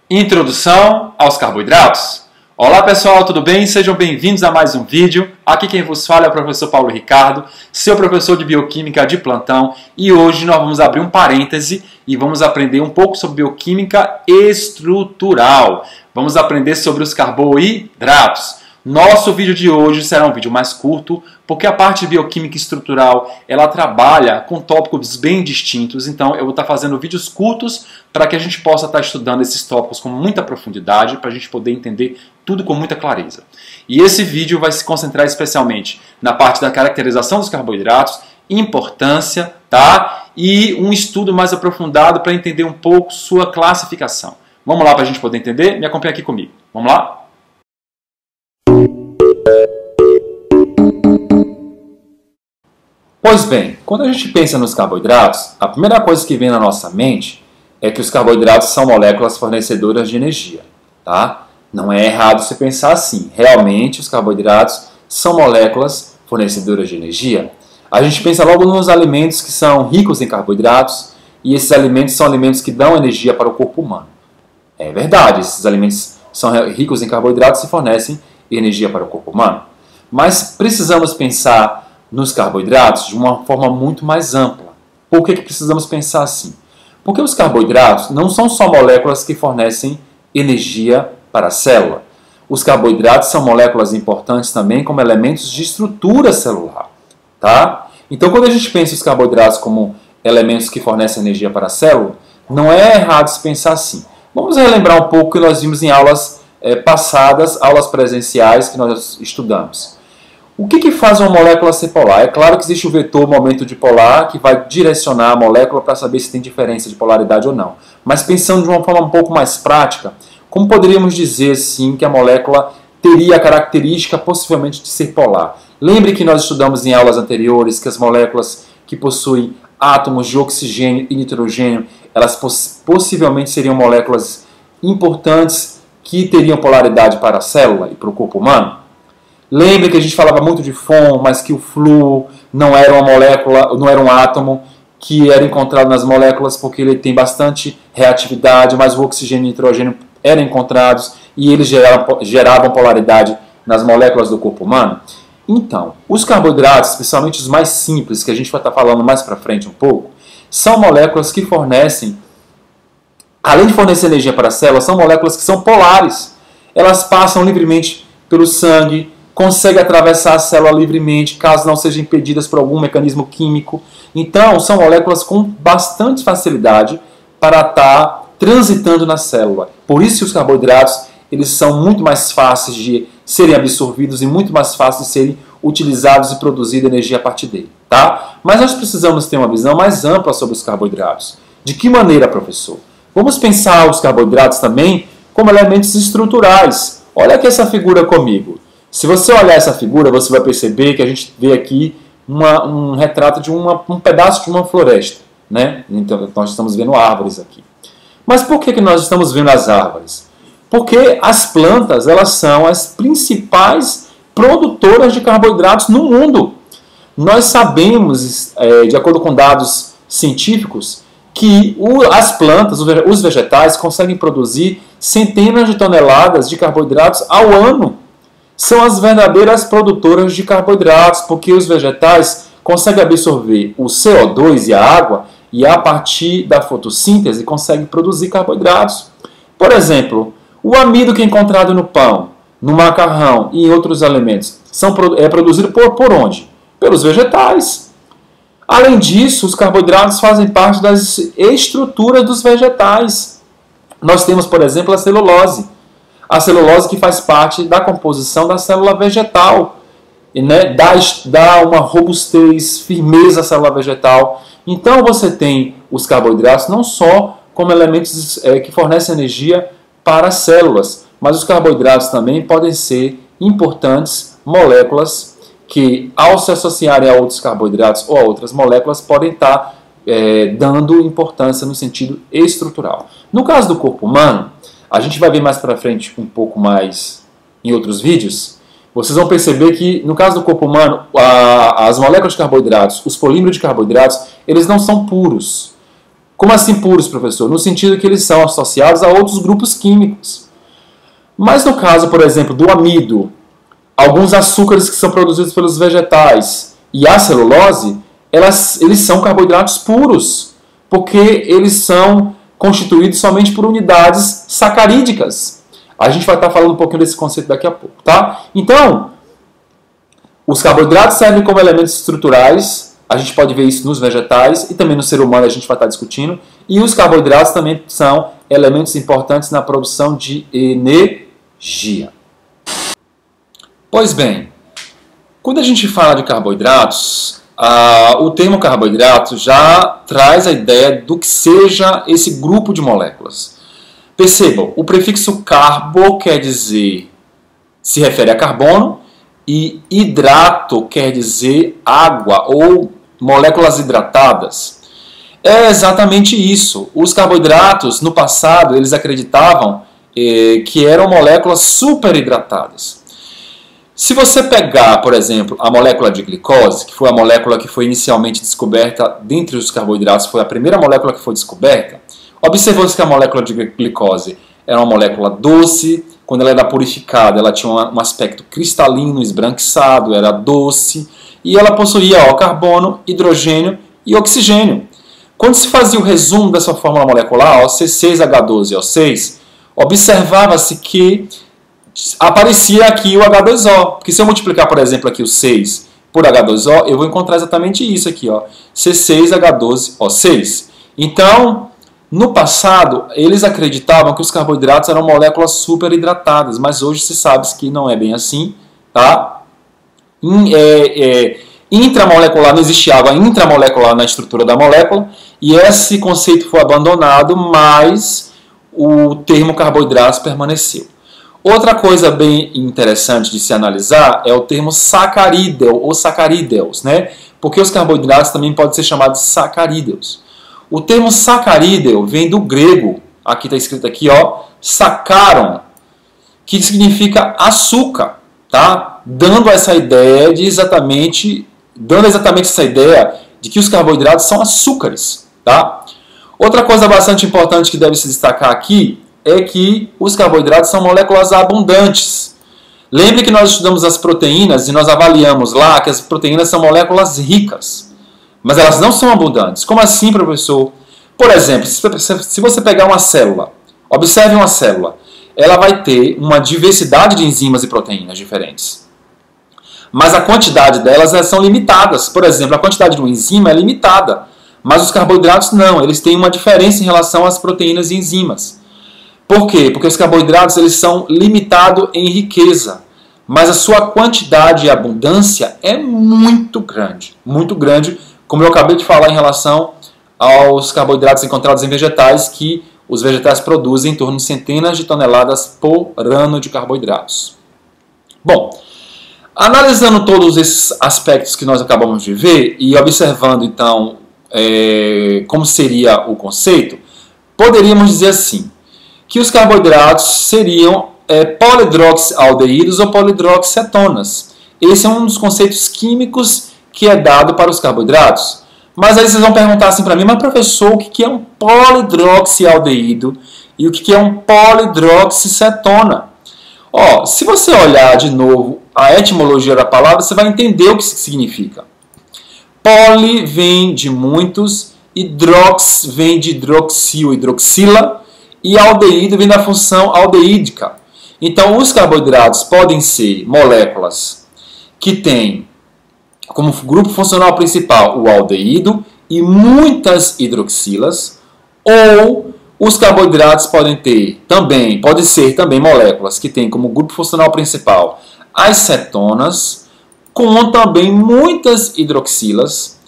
Introdução aos carboidratos. Olá pessoal, tudo bem? Sejam bem-vindos a mais um vídeo. Aqui quem vos fala é o professor Paulo Ricardo, seu professor de Bioquímica de plantão, e hoje nós vamos abrir um parêntese e vamos aprender um pouco sobre bioquímica estrutural. Vamos aprender sobre os carboidratos. Nosso vídeo de hoje será um vídeo mais curto, porque a parte de bioquímica estrutural ela trabalha com tópicos bem distintos, então eu vou estar fazendo vídeos curtos para que a gente possa estar estudando esses tópicos com muita profundidade, para a gente poder entender tudo com muita clareza. E esse vídeo vai se concentrar especialmente na parte da caracterização dos carboidratos, importância, tá? E um estudo mais aprofundado para entender um pouco sua classificação. Vamos lá para a gente poder entender? Me acompanha aqui comigo. Vamos lá? Pois bem, quando a gente pensa nos carboidratos, a primeira coisa que vem na nossa mente é que os carboidratos são moléculas fornecedoras de energia, tá? Não é errado você pensar assim. Realmente, os carboidratos são moléculas fornecedoras de energia. A gente pensa logo nos alimentos que são ricos em carboidratos, e esses alimentos são alimentos que dão energia para o corpo humano. É verdade, esses alimentos são ricos em carboidratos e fornecem energia para o corpo humano. Mas precisamos pensar nos carboidratos de uma forma muito mais ampla. Por que precisamos pensar assim? Porque os carboidratos não são só moléculas que fornecem energia para a célula. Os carboidratos são moléculas importantes também como elementos de estrutura celular. Tá? Então, quando a gente pensa os carboidratos como elementos que fornecem energia para a célula, não é errado se pensar assim. Vamos relembrar um pouco o que nós vimos em aulas passadas, aulas presenciais que nós estudamos. O que faz uma molécula ser polar? É claro que existe o vetor momento dipolar que vai direcionar a molécula para saber se tem diferença de polaridade ou não. Mas pensando de uma forma um pouco mais prática, como poderíamos dizer sim que a molécula teria a característica possivelmente de ser polar? Lembre que nós estudamos em aulas anteriores que as moléculas que possuem átomos de oxigênio e nitrogênio, elas possivelmente seriam moléculas importantes que teriam polaridade para a célula e para o corpo humano. Lembre que a gente falava muito de FON, mas que o flúor não era uma molécula, não era um átomo que era encontrado nas moléculas porque ele tem bastante reatividade, mas o oxigênio e o nitrogênio eram encontrados e eles geravam polaridade nas moléculas do corpo humano. Então, os carboidratos, especialmente os mais simples, que a gente vai estar falando mais para frente um pouco, são moléculas que fornecem, além de fornecer energia para a célula, são moléculas que são polares. Elas passam livremente pelo sangue, conseguem atravessar a célula livremente, caso não sejam impedidas por algum mecanismo químico. Então, são moléculas com bastante facilidade para estar transitando na célula. Por isso, os carboidratos eles são muito mais fáceis de serem absorvidos e muito mais fáceis de serem utilizados e produzida energia a partir dele. Tá? Mas nós precisamos ter uma visão mais ampla sobre os carboidratos. De que maneira, professor? Vamos pensar os carboidratos também como elementos estruturais. Olha aqui essa figura comigo. Se você olhar essa figura, você vai perceber que a gente vê aqui um retrato de um pedaço de uma floresta. Né? Então, nós estamos vendo árvores aqui. Mas por que nós estamos vendo as árvores? Porque as plantas elas são as principais produtoras de carboidratos no mundo. Nós sabemos, de acordo com dados científicos, que as plantas, os vegetais, conseguem produzir centenas de toneladas de carboidratos ao ano. São as verdadeiras produtoras de carboidratos, porque os vegetais conseguem absorver o CO2 e a água e a partir da fotossíntese conseguem produzir carboidratos. Por exemplo, o amido que é encontrado no pão, no macarrão e em outros alimentos é produzido por onde? Pelos vegetais. Além disso, os carboidratos fazem parte das estruturas dos vegetais. Nós temos, por exemplo, a celulose. A celulose que faz parte da composição da célula vegetal, e, né, dá uma robustez, firmeza à célula vegetal. Então você tem os carboidratos não só como elementos que fornecem energia para as células, mas os carboidratos também podem ser importantes moléculas que, ao se associarem a outros carboidratos ou a outras moléculas, podem estar dando importância no sentido estrutural. No caso do corpo humano, a gente vai ver mais para frente um pouco mais em outros vídeos, vocês vão perceber que no caso do corpo humano, as moléculas de carboidratos, os polímeros de carboidratos, eles não são puros. Como assim puros, professor? No sentido que eles são associados a outros grupos químicos. Mas no caso, por exemplo, do amido, alguns açúcares que são produzidos pelos vegetais e a celulose, eles são carboidratos puros, porque eles são constituídos somente por unidades sacarídicas. A gente vai estar falando um pouquinho desse conceito daqui a pouco, tá? Então, os carboidratos servem como elementos estruturais, a gente pode ver isso nos vegetais e também no ser humano a gente vai estar discutindo, e os carboidratos também são elementos importantes na produção de energia. Pois bem, quando a gente fala de carboidratos, o termo carboidrato já traz a ideia do que seja esse grupo de moléculas. Percebam, o prefixo carbo quer dizer, se refere a carbono, e hidrato quer dizer água ou moléculas hidratadas. É exatamente isso. Os carboidratos, no passado, eles acreditavam que eram moléculas superidratadas. Se você pegar, por exemplo, a molécula de glicose, que foi a molécula que foi inicialmente descoberta dentre os carboidratos, foi a primeira molécula que foi descoberta, observou-se que a molécula de glicose era uma molécula doce, quando ela era purificada, ela tinha um aspecto cristalino, esbranquiçado, era doce, e ela possuía carbono, hidrogênio e oxigênio. Quando se fazia o resumo dessa fórmula molecular, C6H12O6, observava-se que aparecia aqui o H2O, porque se eu multiplicar, por exemplo, aqui o 6 por H2O, eu vou encontrar exatamente isso aqui, ó, C6H12O6. Então, no passado, eles acreditavam que os carboidratos eram moléculas superidratadas, mas hoje se sabe que não é bem assim, tá? Intramolecular, não existe água intramolecular na estrutura da molécula, e esse conceito foi abandonado, mas o termo carboidratos permaneceu. Outra coisa bem interessante de se analisar é o termo sacarídeo ou sacarídeos, né? Porque os carboidratos também podem ser chamados de sacarídeos. O termo sacarídeo vem do grego, aqui está escrito aqui, ó, sacaron, que significa açúcar, tá? Dando exatamente essa ideia de que os carboidratos são açúcares, tá? Outra coisa bastante importante que deve se destacar aqui é que os carboidratos são moléculas abundantes. Lembre que nós estudamos as proteínas e nós avaliamos lá que as proteínas são moléculas ricas, mas elas não são abundantes. Como assim, professor? Por exemplo, se você pegar uma célula, observe uma célula, ela vai ter uma diversidade de enzimas e proteínas diferentes. Mas a quantidade delas são limitadas. Por exemplo, a quantidade de uma enzima é limitada, mas os carboidratos não, eles têm uma diferença em relação às proteínas e enzimas. Por quê? Porque os carboidratos eles são limitados em riqueza, mas a sua quantidade e abundância é muito grande, como eu acabei de falar em relação aos carboidratos encontrados em vegetais, que os vegetais produzem em torno de centenas de toneladas por ano de carboidratos. Bom, analisando todos esses aspectos que nós acabamos de ver e observando então como seria o conceito, poderíamos dizer assim, que os carboidratos seriam polidroxialdeídos ou polidroxicetonas. Esse é um dos conceitos químicos que é dado para os carboidratos. Mas aí vocês vão perguntar assim para mim, mas professor, o que é um polidroxialdeído e o que é um polidroxicetona? Se você olhar de novo a etimologia da palavra, você vai entender o que isso significa. Poli vem de muitos, hidrox vem de hidroxil, hidroxila, e aldeído vem da função aldeídica. Então, os carboidratos podem ser moléculas que têm como grupo funcional principal o aldeído e muitas hidroxilas, ou os carboidratos podem ser também moléculas que têm como grupo funcional principal as cetonas, com também muitas hidroxilas,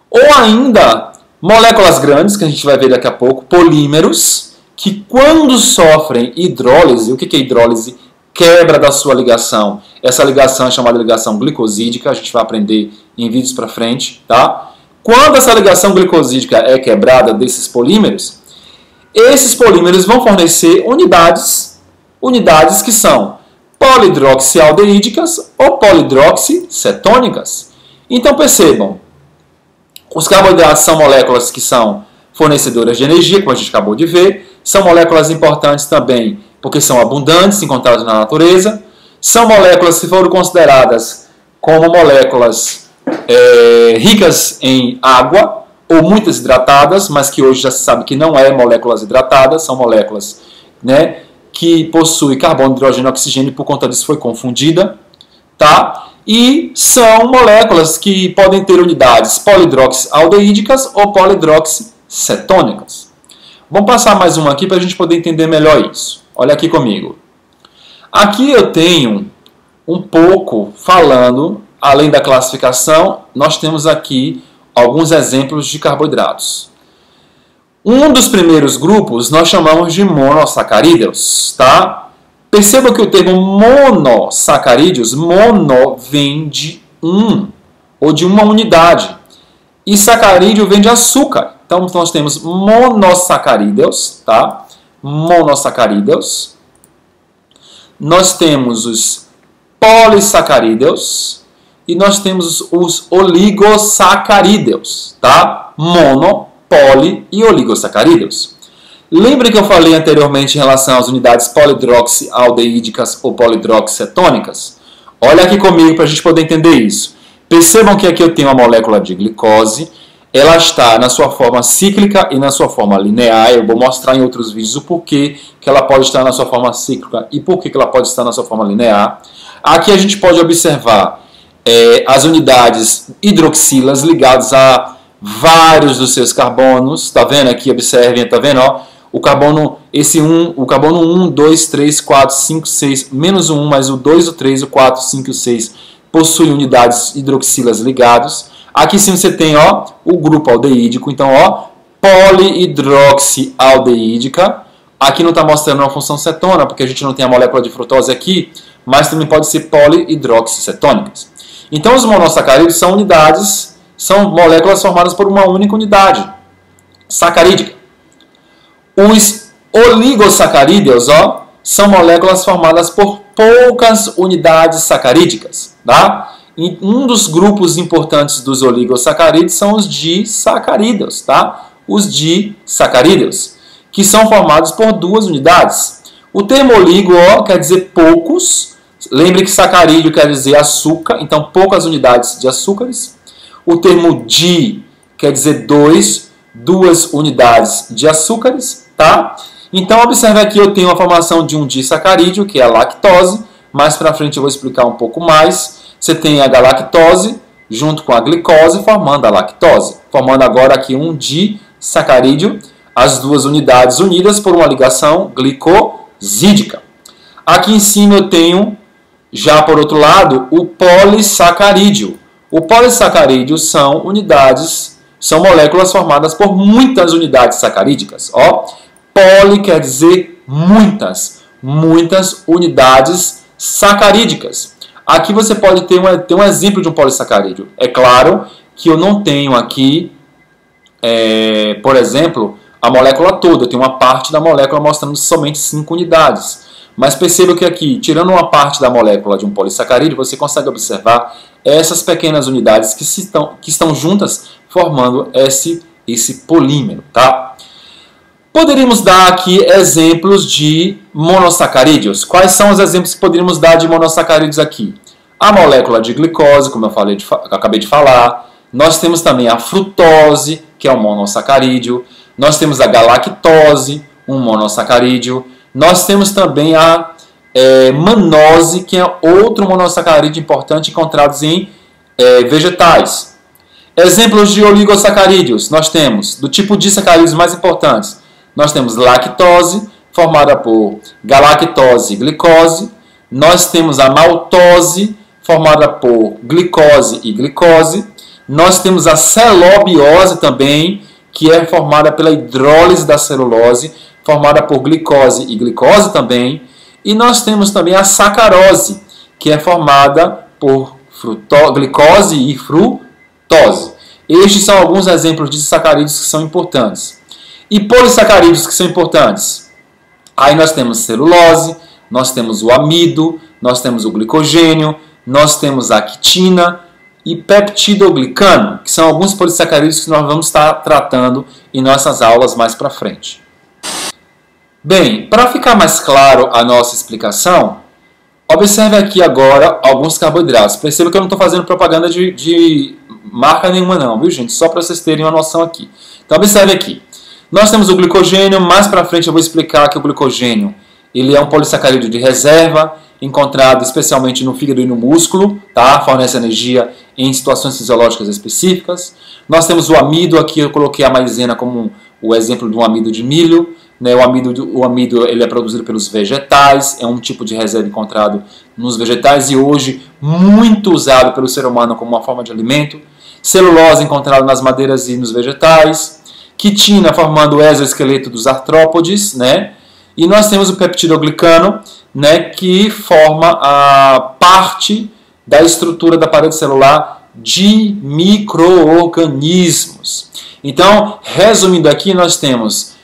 ou ainda moléculas grandes, que a gente vai ver daqui a pouco, polímeros, que quando sofrem hidrólise, o que é hidrólise? Quebra da sua ligação. Essa ligação é chamada ligação glicosídica, a gente vai aprender em vídeos para frente, tá? Quando essa ligação glicosídica é quebrada desses polímeros, esses polímeros vão fornecer unidades que são polidroxialdeídicas ou polidroxicetônicas. Então percebam, os carboidratos são moléculas que são fornecedoras de energia, como a gente acabou de ver. São moléculas importantes também porque são abundantes, encontradas na natureza. São moléculas que foram consideradas como moléculas ricas em água ou muito desidratadas, mas que hoje já se sabe que não é moléculas hidratadas, são moléculas, né, que possuem carbono, hidrogênio e oxigênio, e por conta disso foi confundida. Tá? E são moléculas que podem ter unidades polidroxialdeídicas ou polidroxicetônicas. Vamos passar mais uma aqui para a gente poder entender melhor isso. Olha aqui comigo. Aqui eu tenho um pouco falando, além da classificação, nós temos aqui alguns exemplos de carboidratos. Um dos primeiros grupos nós chamamos de monossacarídeos, tá? Perceba que o termo monossacarídeos, mono vem de um, ou de uma unidade, e sacarídeo vem de açúcar. Então nós temos monossacarídeos, tá? Monossacarídeos. Nós temos os polissacarídeos e nós temos os oligossacarídeos, tá? Mono, poli e oligossacarídeos. Lembra que eu falei anteriormente em relação às unidades polidroxialdeídicas ou polidroxicetônicas? Olha aqui comigo para a gente poder entender isso. Percebam que aqui eu tenho a molécula de glicose. Ela está na sua forma cíclica e na sua forma linear. Eu vou mostrar em outros vídeos o porquê que ela pode estar na sua forma cíclica e porquê que ela pode estar na sua forma linear. Aqui a gente pode observar as unidades hidroxilas ligadas a vários dos seus carbonos. Tá vendo aqui? Observem, tá vendo? Ó, o carbono 1, 2, 3, 4, 5, 6, menos o 1, mais o 2, o 3, o 4, o 5 e o 6 possuem unidades hidroxilas ligados. Aqui sim você tem, ó, o grupo aldeídico, então, ó, polihidroxialdeídica. Aqui não está mostrando uma função cetona, porque a gente não tem a molécula de frutose aqui, mas também pode ser polihidroxicetônicas. Então, os monossacarídeos são unidades, são moléculas formadas por uma única unidade sacarídica. Os oligossacarídeos, ó, são moléculas formadas por poucas unidades sacarídicas, tá? E um dos grupos importantes dos oligossacarídeos são os disacarídeos, tá? Os disacarídeos, que são formados por duas unidades. O termo oligo, ó, quer dizer poucos. Lembre que sacarídeo quer dizer açúcar, então poucas unidades de açúcares. O termo di quer dizer duas unidades de açúcares, tá? Então observe aqui, eu tenho a formação de um disacarídeo, que é a lactose. Mais para frente eu vou explicar um pouco mais. Você tem a galactose junto com a glicose formando a lactose, formando agora aqui um disacarídeo, as duas unidades unidas por uma ligação glicosídica. Aqui em cima eu tenho, já por outro lado, o polissacarídeo. O polissacarídeo são unidades, são moléculas formadas por muitas unidades sacarídicas. Ó, poli quer dizer muitas unidades sacarídicas. Aqui você pode ter um exemplo de um polissacarídeo. É claro que eu não tenho aqui, por exemplo, a molécula toda. Eu tenho uma parte da molécula mostrando somente 5 unidades. Mas perceba que aqui, tirando uma parte da molécula de um polissacarídeo, você consegue observar essas pequenas unidades que estão juntas formando esse polímero, tá? Poderíamos dar aqui exemplos de monossacarídeos. Quais são os exemplos que poderíamos dar de monossacarídeos aqui? A molécula de glicose, como eu acabei de falar. Nós temos também a frutose, que é um monossacarídeo. Nós temos a galactose, um monossacarídeo. Nós temos também a manose, que é outro monossacarídeo importante encontrados em vegetais. Exemplos de oligossacarídeos nós temos, do tipo de sacarídeos mais importantes. Nós temos lactose, formada por galactose e glicose. Nós temos a maltose, formada por glicose e glicose. Nós temos a celobiose também, que é formada pela hidrólise da celulose, formada por glicose e glicose também. E nós temos também a sacarose, que é formada por glicose e frutose. Estes são alguns exemplos de sacarídeos que são importantes. E polissacarídeos que são importantes? Aí nós temos celulose, nós temos o amido, nós temos o glicogênio, nós temos a quitina, e peptidoglicano, que são alguns polissacarídeos que nós vamos estar tratando em nossas aulas mais para frente. Bem, para ficar mais claro a nossa explicação, observe aqui agora alguns carboidratos. Perceba que eu não estou fazendo propaganda de marca nenhuma não, viu gente? Só para vocês terem uma noção aqui. Então observe aqui. Nós temos o glicogênio, mais para frente eu vou explicar que o glicogênio ele é um polissacarídeo de reserva, encontrado especialmente no fígado e no músculo, tá? Fornece energia em situações fisiológicas específicas. Nós temos o amido, aqui eu coloquei a maizena como o exemplo de um amido de milho. Né? O amido ele é produzido pelos vegetais, é um tipo de reserva encontrado nos vegetais e hoje muito usado pelo ser humano como uma forma de alimento. Celulose encontrada nas madeiras e nos vegetais. Quitina formando o exoesqueleto dos artrópodes, né? E nós temos o peptidoglicano, né, que forma a parte da estrutura da parede celular de micro-organismos. Então, resumindo aqui, nós temos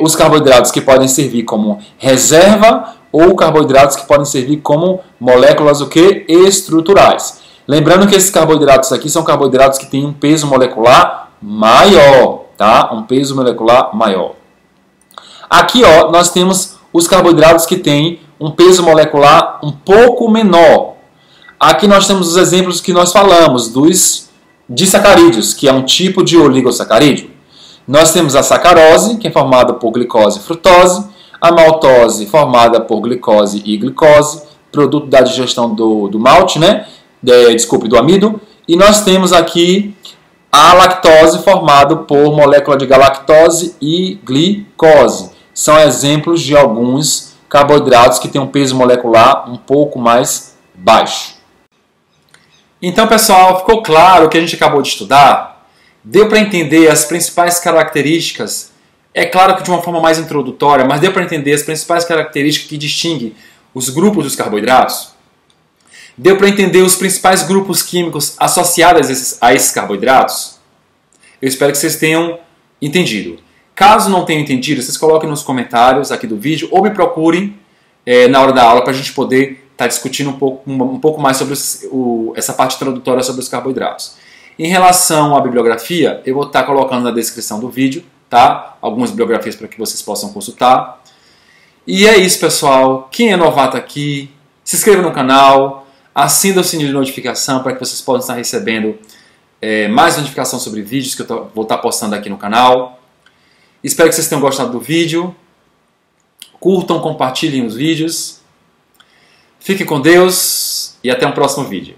os carboidratos que podem servir como reserva ou carboidratos que podem servir como moléculas o quê? Estruturais. Lembrando que esses carboidratos aqui são carboidratos que têm um peso molecular maior, tá? Um peso molecular maior. Aqui, ó, nós temos os carboidratos que têm um peso molecular um pouco menor. Aqui nós temos os exemplos que nós falamos dos disacarídeos, que é um tipo de oligosacarídeo. Nós temos a sacarose, que é formada por glicose e frutose, a maltose, formada por glicose e glicose, produto da digestão do malte, né? Do amido. E nós temos aqui a lactose, formada por molécula de galactose e glicose. São exemplos de alguns carboidratos que têm um peso molecular um pouco mais baixo. Então, pessoal, ficou claro o que a gente acabou de estudar? Deu para entender as principais características? É claro que de uma forma mais introdutória, mas deu para entender as principais características que distinguem os grupos dos carboidratos? Deu para entender os principais grupos químicos associados a esses carboidratos? Eu espero que vocês tenham entendido. Caso não tenham entendido, vocês coloquem nos comentários aqui do vídeo ou me procurem na hora da aula para a gente poder estar discutindo um pouco mais sobre essa parte introdutória sobre os carboidratos. Em relação à bibliografia, eu vou estar colocando na descrição do vídeo, tá? Algumas bibliografias para que vocês possam consultar. E é isso, pessoal. Quem é novato aqui, se inscreva no canal, acenda o sininho de notificação para que vocês possam estar recebendo mais notificação sobre vídeos que eu vou estar postando aqui no canal. Espero que vocês tenham gostado do vídeo. Curtam, compartilhem os vídeos. Fiquem com Deus e até um próximo vídeo.